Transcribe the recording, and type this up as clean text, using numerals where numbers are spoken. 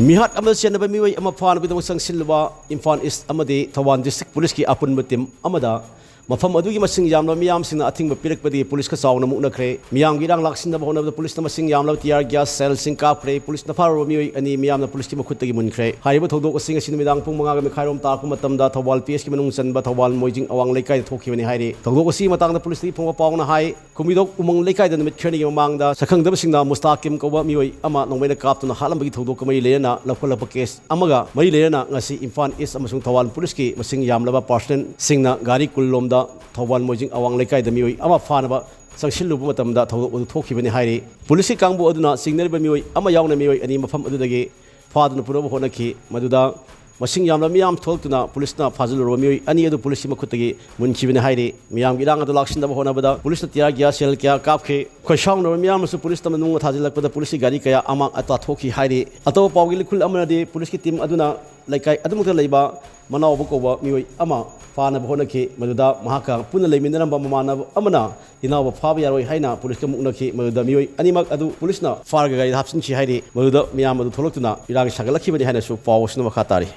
Mihat amal siyanaba Meeoi ama phanabidamak sangsilluba Imphal East amadi Thawal District Police ki apunba team amada mafam adugi masing yamla miyamsingna athingba pirakpadi police ka sawna muknakre miyamgi rang laksinna bahonabda police na masing yamla tiar gas cell sing Kapkhre police na Pharaba Meeoi ani miyamna police ki makhutagi Munkhre haiba thodok asing asin midang pung 5 ga mekhairom taakpa matamda Thawal PS ki manung sanba Thawal moijing awang leikai thokhibani hairi thodok asi matangda police ni phongwa pauna hai kumidok umang leikai da numit khani gi mamangda sakhangdaba singna mustaqim kawba Meeoi ama nongmena kaptuna halambagi thodok kamai lena lakolapa case amaga mai lena ngasi Imphal East amasung Thawal police ki masing yamlaba person singna gari kullom Thawal moijing awang leikai da Meeoi ama phanaba sangsilluba matamda thodok adu thokhibani hairi police ki kangbu aduna signalba Meeoi ama yauna Meeoi ani mafam adudagi phaduna puraba honaki maduda masing yamla miyam tholtuna police na phazulro Meeoi ani adu police makhutagi munkhibani hairi miyam gi rang adu laksinda honabada police na tiya gya sel kya Kapkhre khoshangno miyam su police tamnu thajilakpada police gari kaya amang ata thokhi hairi ato pawgi likhul amana de police ki team aduna laikai adumukta leiba manaw bukoba Meeoi ama fana bahonaki maduda mahaka puna leiminaramba mamana amana inawa phaba yaroi haina police ka muknaki maduda Meeoi animak adu police na farga gari hapsin chi hairi maduda miyam adu tholoktuna irang sagalakhibani haina su pawsna makhatari